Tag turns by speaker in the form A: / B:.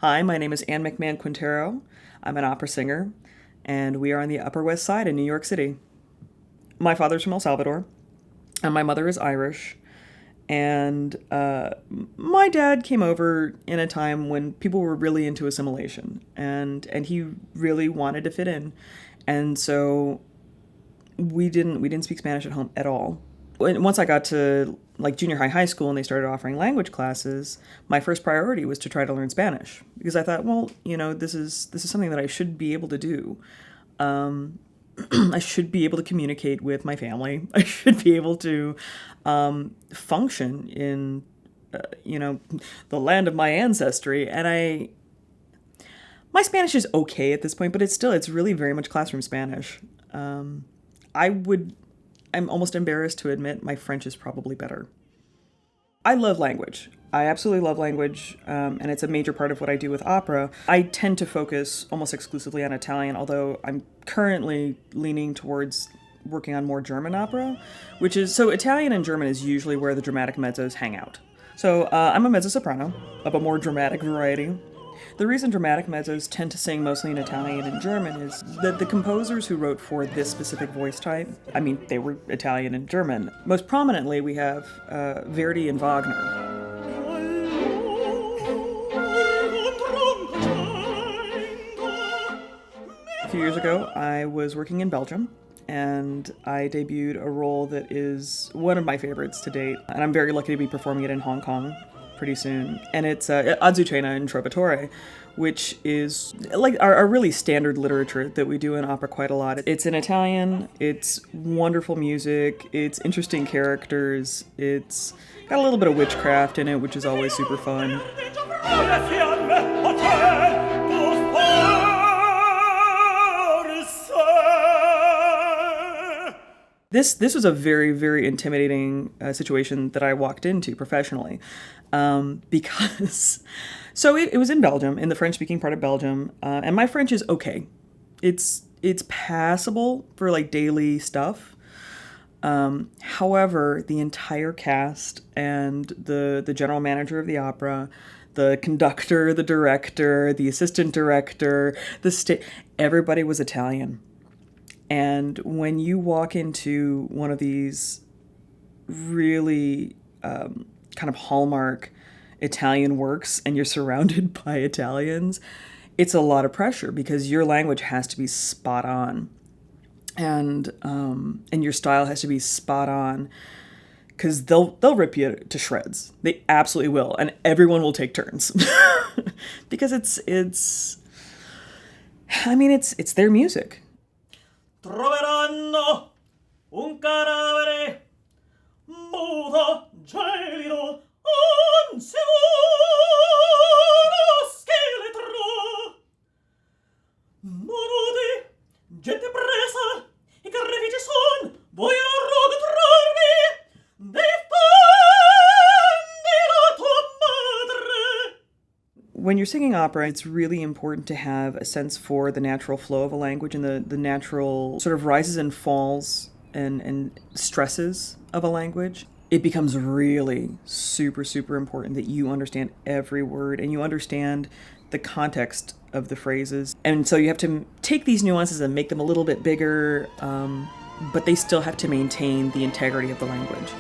A: Hi, my name is Anne McMahon Quintero. I'm an opera singer, and we are on the Upper West Side in New York City. My father's from El Salvador, and my mother is Irish. And my dad came over in a time when people were really into assimilation, and he really wanted to fit in, and so we didn't speak Spanish at home at all. Once I got to like junior high school and they started offering language classes, my first priority was to try to learn Spanish because I thought, well, this is something that I should be able to do. I should be able to communicate with my family. I should be able to function in the land of my ancestry. And my Spanish is okay at this point, but it's really very much classroom Spanish. I'm almost embarrassed to admit my French is probably better. I love language. I absolutely love language, and it's a major part of what I do with opera. I tend to focus almost exclusively on Italian, although I'm currently leaning towards working on more German opera, so Italian and German is usually where the dramatic mezzos hang out. So I'm a mezzo-soprano of a more dramatic variety. The reason dramatic mezzos tend to sing mostly in Italian and German is that the composers who wrote for this specific voice type, they were Italian and German. Most prominently, we have Verdi and Wagner. A few years ago, I was working in Belgium, and I debuted a role that is one of my favorites to date, and I'm very lucky to be performing it in Hong Kong pretty soon. And it's Azucena in Trovatore, which is like our really standard literature that we do in opera quite a lot. It's in Italian, it's wonderful music, it's interesting characters, it's got a little bit of witchcraft in it, which is always super fun. This was a very, very intimidating situation that I walked into professionally, because it was in Belgium, in the French-speaking part of Belgium, and my French is okay. It's passable for like daily stuff. However, the entire cast and the general manager of the opera, the conductor, the director, the assistant director, everybody was Italian. And when you walk into one of these really kind of hallmark Italian works and you're surrounded by Italians, it's a lot of pressure because your language has to be spot on, and your style has to be spot on, because they'll rip you to shreds. They absolutely will, and everyone will take turns because it's their music. Troveranno un cadavere muto, gelido, un sicuro scheletro. Morudi, gente presa, I carnefici son, vogliono rogotrarmi, difendi la tua madre. When you're singing opera, it's really important to have a sense for the natural flow of a language and the natural sort of rises and falls and stresses of a language. It becomes really super, super important that you understand every word and you understand the context of the phrases. And so you have to take these nuances and make them a little bit bigger, but they still have to maintain the integrity of the language.